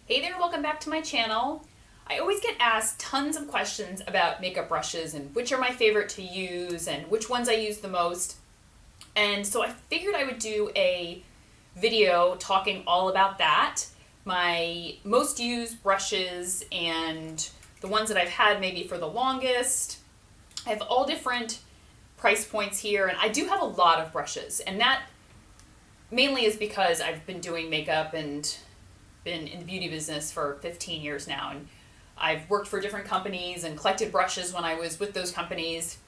Hey there, welcome back to my channel. I always get asked tons of questions about makeup brushes and which are my favorite to use and which ones I use the most. And so I figured I would do a video talking all about that. My most used brushes and the ones that I've had maybe for the longest. I have all different price points here, and I do have a lot of brushes, and that mainly is because I've been doing makeup and been in the beauty business for 15 years now, and I've worked for different companies and collected brushes when I was with those companies,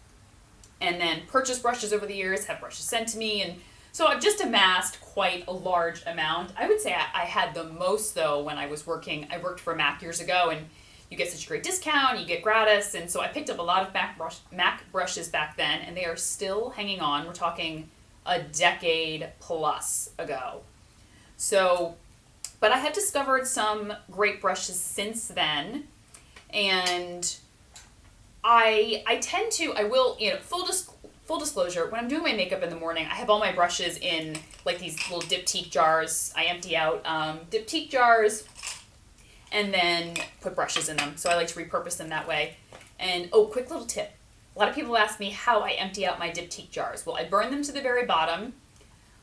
and then purchased brushes over the years, have brushes sent to me, and so I've just amassed quite a large amount. I would say I had the most though when I worked for Mac years ago, and you get such a great discount, you get gratis, and so I picked up a lot of Mac brushes back then, and they are still hanging on. We're talking a decade plus ago. So, but I have discovered some great brushes since then, and I will, full disclosure, when I'm doing my makeup in the morning, I have all my brushes in like these little diptyque jars. I empty out diptyque jars and then put brushes in them. So I like to repurpose them that way. And quick little tip. A lot of people ask me how I empty out my diptyque jars. Well, I burn them to the very bottom.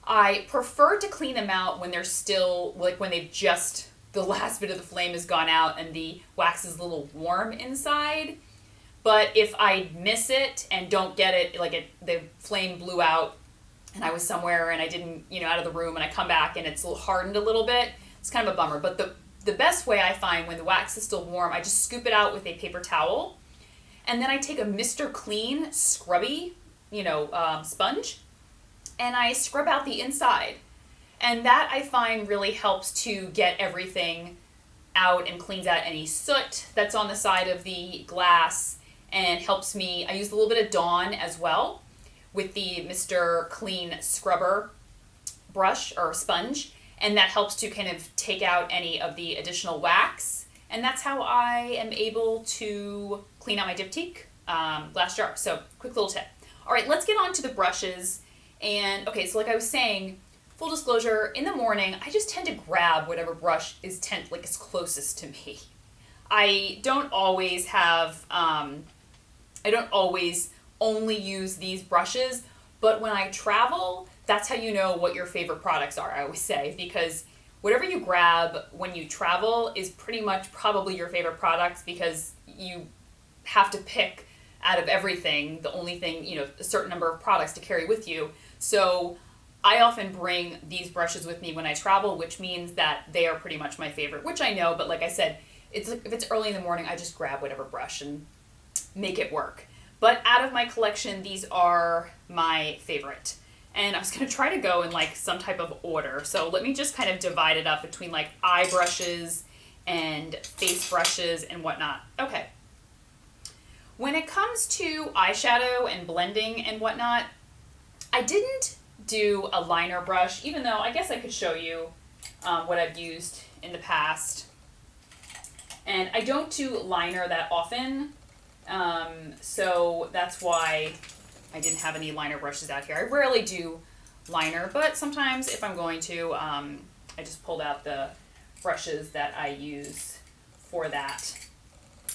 I prefer to clean them out when they're still, like when the last bit of the flame has gone out and the wax is a little warm inside. But if I miss it and don't get it, the flame blew out and I was somewhere and I didn't, out of the room, and I come back and it's hardened a little bit, it's kind of a bummer. But the best way I find when the wax is still warm, I just scoop it out with a paper towel, and then I take a Mr. Clean scrubby, sponge, and I scrub out the inside. And that I find really helps to get everything out and cleans out any soot that's on the side of the glass, and helps me. I use a little bit of Dawn as well with the Mr. Clean scrubber brush or sponge, and that helps to kind of take out any of the additional wax. And that's how I am able to clean out my diptyque glass jar. So quick little tip. All right, let's get on to the brushes. And okay, so like I was saying, full disclosure, in the morning, I just tend to grab whatever brush is closest to me. I don't always only use these brushes, but when I travel, that's how you know what your favorite products are, I always say, because whatever you grab when you travel is pretty much probably your favorite products, because you have to pick out of everything the only thing, a certain number of products to carry with you. So I often bring these brushes with me when I travel, which means that they are pretty much my favorite, which I know, but like I said, if it's early in the morning, I just grab whatever brush and make it work. But out of my collection, these are my favorite. And I was going to try to go in some type of order. So let me just kind of divide it up between eye brushes and face brushes and whatnot. Okay. When it comes to eyeshadow and blending and whatnot, I didn't do a liner brush, even though I guess I could show you what I've used in the past. And I don't do liner that often, so that's why I didn't have any liner brushes out here. I rarely do liner, but sometimes if I'm going to, I just pulled out the brushes that I use for that.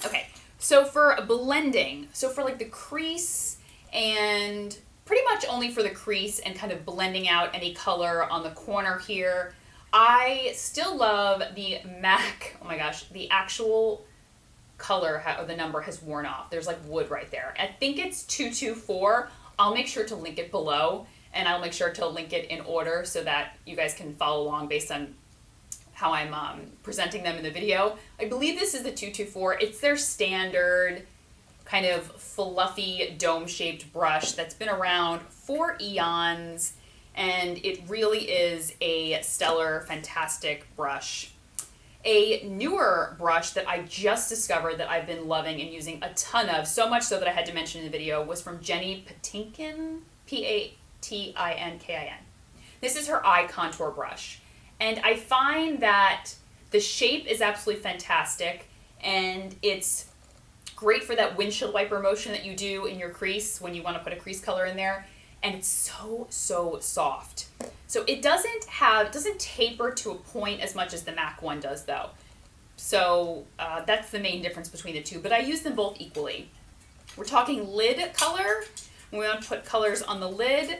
Okay, so for blending, for the crease, and pretty much only for the crease and kind of blending out any color on the corner here, I still love the MAC. Oh my gosh, the actual color or the number has worn off. There's wood right there. I think it's 224. I'll make sure to link it below, and I'll make sure to link it in order so that you guys can follow along based on how I'm presenting them in the video. I believe this is the 224. It's their standard kind of fluffy dome-shaped brush that's been around for eons, and it really is a stellar, fantastic brush. A newer brush that I just discovered that I've been loving and using a ton of, so much so that I had to mention in the video, was from Jenny Patinkin, Patinkin. This is her eye contour brush. And I find that the shape is absolutely fantastic, and it's great for that windshield wiper motion that you do in your crease when you want to put a crease color in there. And it's so soft. So it doesn't taper to a point as much as the MAC one does though. So that's the main difference between the two, but I use them both equally. We're talking lid color. When we want to put colors on the lid,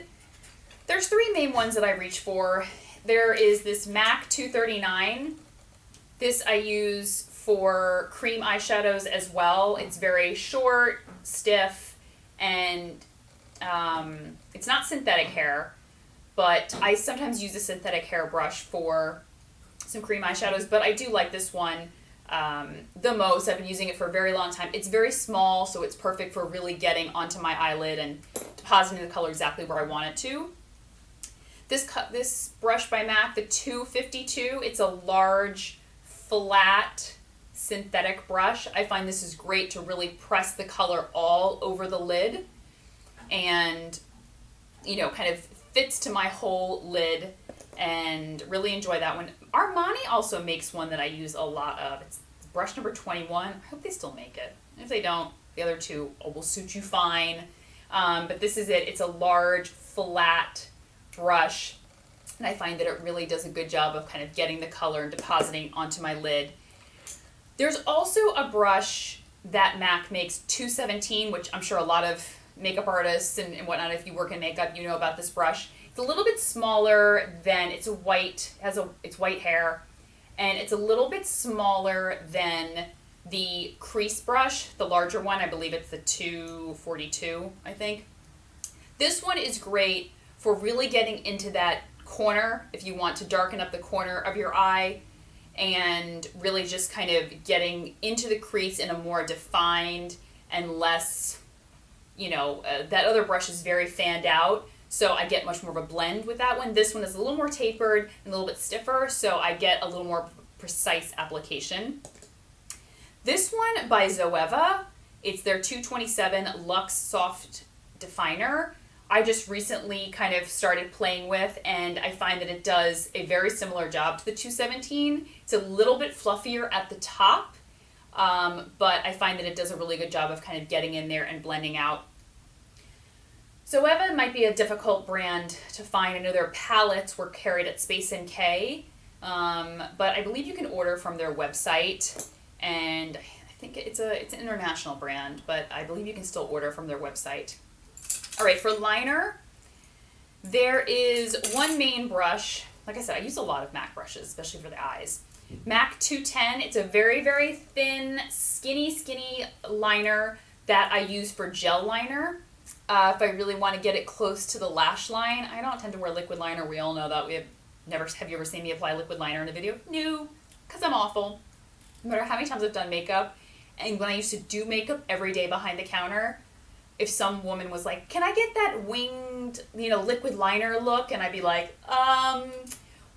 there's three main ones that I reach for. There is this MAC 239. This I use for cream eyeshadows as well. It's very short, stiff, and it's not synthetic hair, but I sometimes use a synthetic hair brush for some cream eyeshadows, but I do like this one the most. I've been using it for a very long time. It's very small, so it's perfect for really getting onto my eyelid and depositing the color exactly where I want it to. This brush by MAC, the 252, it's a large, flat, synthetic brush. I find this is great to really press the color all over the lid and, you know, kind of fits to my whole lid, and really enjoy that one. Armani also makes one that I use a lot of. It's brush number 21. I hope they still make it. If they don't, the other two will suit you fine. But this is it. It's a large, flat brush, and I find that it really does a good job of kind of getting the color and depositing onto my lid. There's also a brush that MAC makes, 217, which I'm sure a lot of makeup artists and whatnot, if you work in makeup, you know about this brush. It's a little bit smaller than, it's white hair, and it's a little bit smaller than the crease brush, the larger one. I believe it's the 242, I think. This one is great for really getting into that corner if you want to darken up the corner of your eye, and really just kind of getting into the crease in a more defined and less, you know, that other brush is very fanned out. So I get much more of a blend with that one. This one is a little more tapered and a little bit stiffer, so I get a little more precise application. This one by Zoeva, it's their 227 Luxe Soft Definer. I just recently kind of started playing with, and I find that it does a very similar job to the 217. It's a little bit fluffier at the top, but I find that it does a really good job of kind of getting in there and blending out. Zoeva might be a difficult brand to find. I know their palettes were carried at Space NK, but I believe you can order from their website, and I think it's an international brand, but I believe you can still order from their website. All right, for liner, there is one main brush. Like I said, I use a lot of MAC brushes, especially for the eyes. MAC 210, it's a very, very thin, skinny liner that I use for gel liner. If I really want to get it close to the lash line. I don't tend to wear liquid liner. We all know that. Have you ever seen me apply liquid liner in a video? No, because I'm awful. No matter how many times I've done makeup, and when I used to do makeup every day behind the counter, if some woman was like, can I get that winged, liquid liner look? And I'd be like, I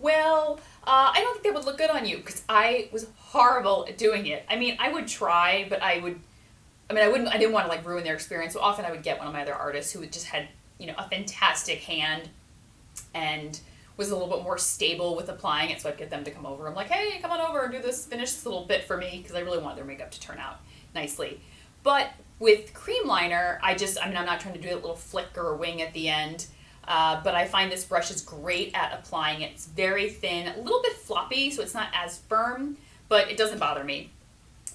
don't think that would look good on you, because I was horrible at doing it. I mean, I would try, but I didn't want to ruin their experience. So often I would get one of my other artists who just had, a fantastic hand and was a little bit more stable with applying it. So I'd get them to come over. I'm like, hey, come on over and finish this little bit for me, because I really wanted their makeup to turn out nicely. But with cream liner, I'm not trying to do a little flick or a wing at the end, but I find this brush is great at applying it. It's very thin, a little bit floppy, so it's not as firm, but it doesn't bother me.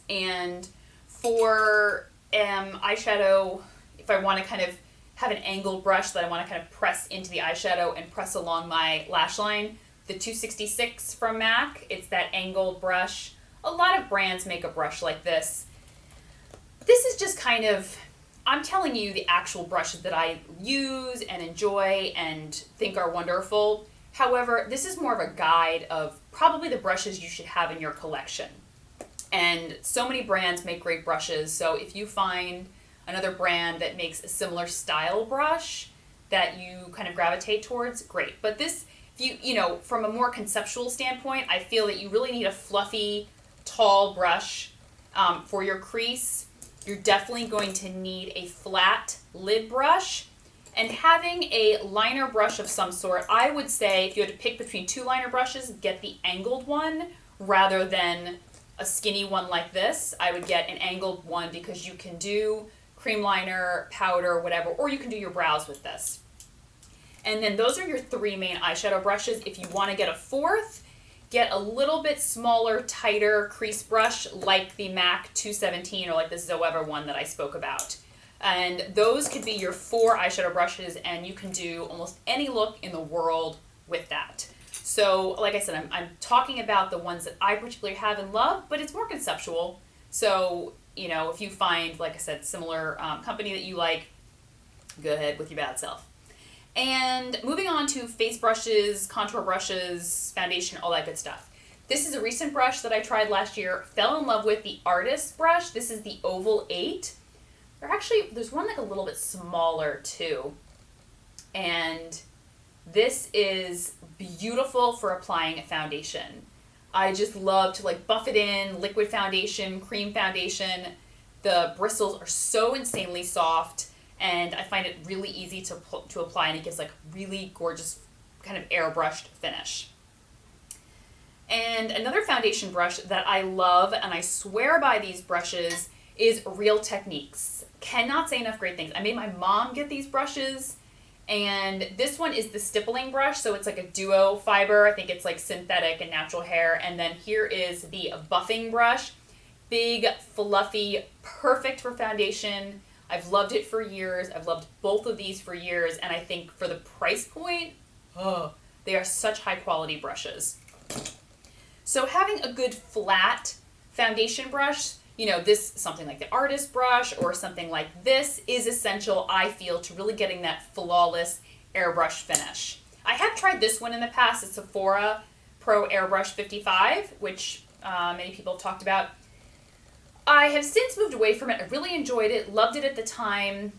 And for eyeshadow, if I want to kind of have an angled brush that I want to kind of press into the eyeshadow and press along my lash line, the 266 from MAC, it's that angled brush. A lot of brands make a brush like this. This is just kind of, I'm telling you the actual brushes that I use and enjoy and think are wonderful. However, this is more of a guide of probably the brushes you should have in your collection. And so many brands make great brushes, so if you find another brand that makes a similar style brush that you kind of gravitate towards, great. But this, from a more conceptual standpoint, I feel that you really need a fluffy, tall brush for your crease. You're definitely going to need a flat lid brush, and having a liner brush of some sort. I would say if you had to pick between two liner brushes, get the angled one rather than a skinny one like this. I would get an angled one because you can do cream liner, powder, whatever, or you can do your brows with this. And then those are your three main eyeshadow brushes. If you want to get a fourth, get a little bit smaller, tighter crease brush like the MAC 217 or like the Zoeva one that I spoke about. And those could be your 4 eyeshadow brushes, and you can do almost any look in the world with that. So, like I said, I'm talking about the ones that I particularly have and love, but it's more conceptual. So, if you find, like I said, similar company that you like, go ahead with your bad self. And moving on to face brushes, contour brushes, foundation, all that good stuff. This is a recent brush that I tried last year, fell in love with, the Artist brush. This is the Oval 8. There's one like a little bit smaller too. And this is beautiful for applying a foundation. I just love to like buff it in, liquid foundation, cream foundation. The bristles are so insanely soft, and I find it really easy to apply, and it gives like really gorgeous kind of airbrushed finish. And another foundation brush that I love, and I swear by these brushes, is Real Techniques. Cannot say enough great things. I made my mom get these brushes, and this one is the stippling brush, so it's like a duo fiber. I think it's like synthetic and natural hair. And then here is the buffing brush. Big, fluffy, perfect for foundation. I've loved it for years. I've loved both of these for years, and I think for the price point, they are such high quality brushes. So having a good flat foundation brush, this, something like the Artist brush or something like this, is essential, I feel, to really getting that flawless airbrush finish. I have tried this one in the past, it's Sephora Pro Airbrush 55, which many people have talked about. I have since moved away from it. I really enjoyed it, loved it at the time,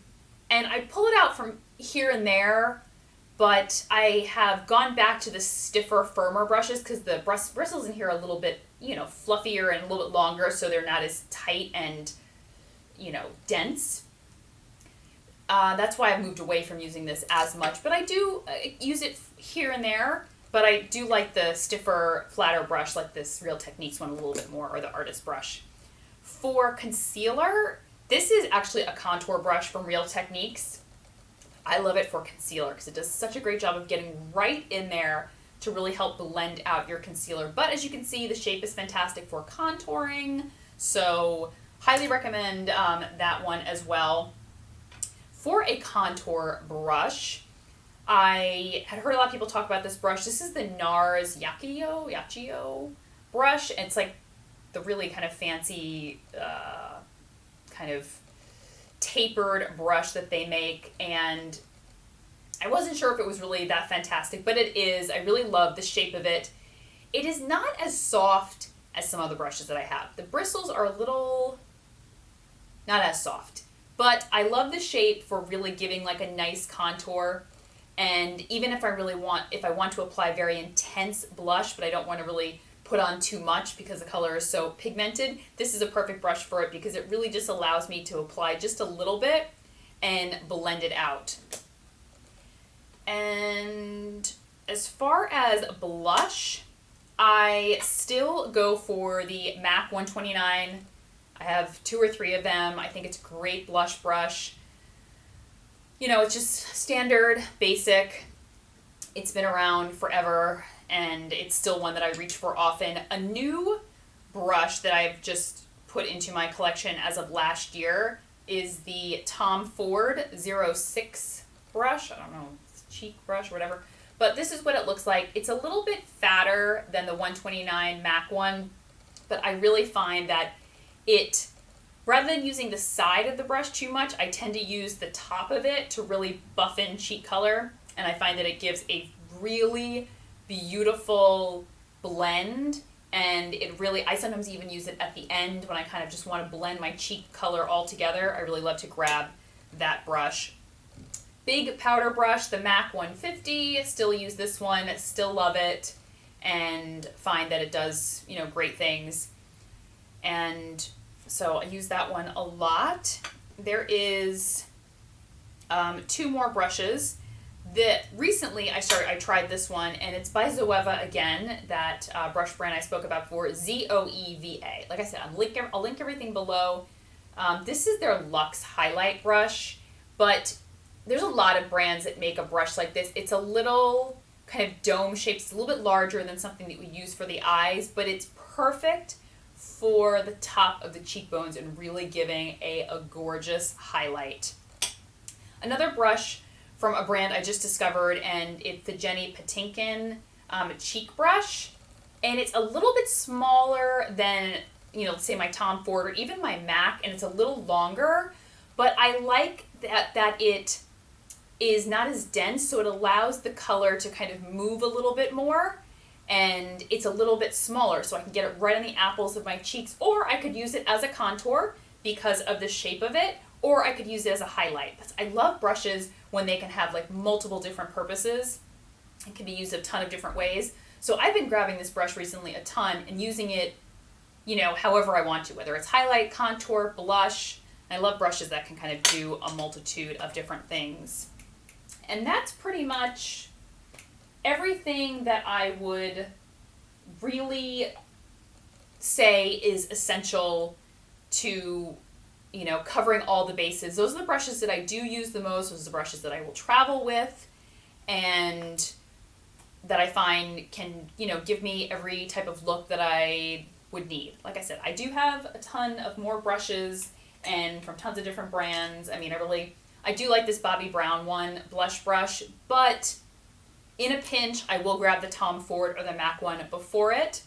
and I pull it out from here and there, but I have gone back to the stiffer, firmer brushes because the bristles in here are a little bit, fluffier and a little bit longer, so they're not as tight and, dense. That's why I've moved away from using this as much, but I do use it here and there, but I do like the stiffer, flatter brush like this Real Techniques one a little bit more, or the Artist brush. For concealer, this is actually a contour brush from Real Techniques. I love it for concealer because it does such a great job of getting right in there to really help blend out your concealer. But as you can see, the shape is fantastic for contouring, so highly recommend that one as well. For a contour brush, I had heard a lot of people talk about this brush. This is the NARS Yachio brush. It's like the really kind of fancy, kind of tapered brush that they make, and I wasn't sure if it was really that fantastic, but it is. I really love the shape of it. It is not as soft as some other brushes that I have. The bristles are a little not as soft, but I love the shape for really giving like a nice contour. And even if I want to apply very intense blush, but I don't want to really put on too much because the color is so pigmented, this is a perfect brush for it because it really just allows me to apply just a little bit and blend it out. And as far as blush, I still go for the MAC 129. I have 2 or 3 of them. I think it's a great blush brush. It's just standard, basic. It's been around forever, and it's still one that I reach for often. A new brush that I've just put into my collection as of last year is the Tom Ford 06 brush. I don't know, it's a cheek brush or whatever. But this is what it looks like. It's a little bit fatter than the 129 MAC one, but I really find that it, rather than using the side of the brush too much, I tend to use the top of it to really buff in cheek color. And I find that it gives a really beautiful blend, and I sometimes even use it at the end when I kind of just want to blend my cheek color all together. I really love to grab that brush. Big powder brush, the MAC 150, still use this one, still love it, and find that it does, great things. And so I use that one a lot. There is 2 more brushes that recently I tried this one, and it's by Zoeva again, that brush brand I spoke about before, Zoeva. Like I said, I'll link everything below. This is their Luxe Highlight brush, but there's a lot of brands that make a brush like this. It's a little kind of dome shape. It's a little bit larger than something that we use for the eyes, but it's perfect for the top of the cheekbones and really giving a gorgeous highlight. Another brush from a brand I just discovered, and it's the Jenny Patinkin cheek brush, and it's a little bit smaller than, let's say my Tom Ford or even my MAC, and it's a little longer, but I like that it is not as dense, so it allows the color to kind of move a little bit more, and it's a little bit smaller, so I can get it right on the apples of my cheeks, or I could use it as a contour because of the shape of it, or I could use it as a highlight. I love brushes when they can have like multiple different purposes. It can be used a ton of different ways. So I've been grabbing this brush recently a ton and using it, however I want to, whether it's highlight, contour, blush. I love brushes that can kind of do a multitude of different things. And that's pretty much everything that I would really say is essential to, covering all the bases. Those are the brushes that I do use the most. Those are the brushes that I will travel with and that I find can, give me every type of look that I would need. Like I said, I do have a ton of more brushes and from tons of different brands. I do like this Bobbi Brown one, blush brush, but in a pinch, I will grab the Tom Ford or the MAC one before it.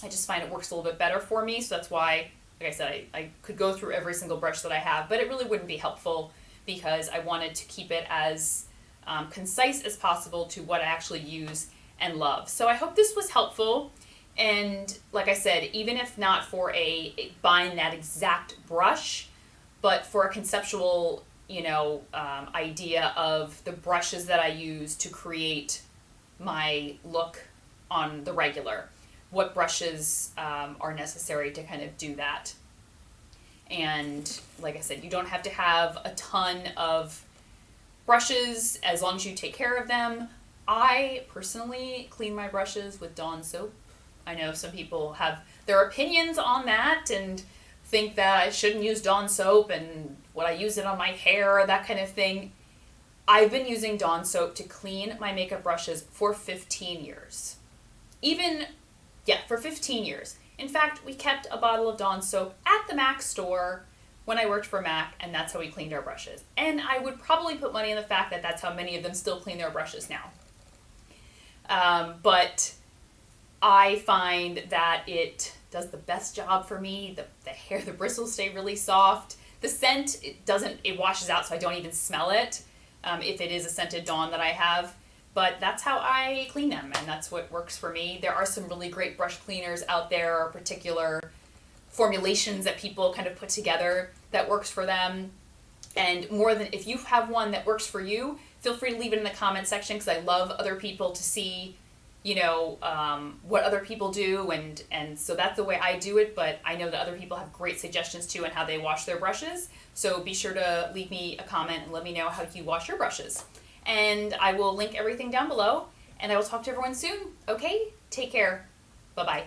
I just find it works a little bit better for me, so that's why, like I said, I could go through every single brush that I have, but it really wouldn't be helpful because I wanted to keep it as concise as possible to what I actually use and love. So I hope this was helpful, and like I said, even if not for buying that exact brush, but for a conceptual idea of the brushes that I use to create my look on the regular. What brushes are necessary to kind of do that. And like I said, you don't have to have a ton of brushes as long as you take care of them. I personally clean my brushes with Dawn soap. I know some people have their opinions on that and think that I shouldn't use Dawn soap and would I use it on my hair or that kind of thing. I've been using Dawn soap to clean my makeup brushes for 15 years. For 15 years. In fact, we kept a bottle of Dawn soap at the MAC store when I worked for MAC, and that's how we cleaned our brushes. And I would probably put money on the fact that that's how many of them still clean their brushes now. But I find that it does the best job for me. The hair, the bristles stay really soft. The scent, it washes out, so I don't even smell it if it is a scented Dawn that I have. But that's how I clean them, and that's what works for me. There are some really great brush cleaners out there, or particular formulations that people kind of put together that works for them. And if you have one that works for you, feel free to leave it in the comment section, because I love other people to see what other people do, and so that's the way I do it, but I know that other people have great suggestions too on how they wash their brushes, so be sure to leave me a comment and let me know how you wash your brushes. And I will link everything down below, and I will talk to everyone soon. Okay? Take care. Bye-bye.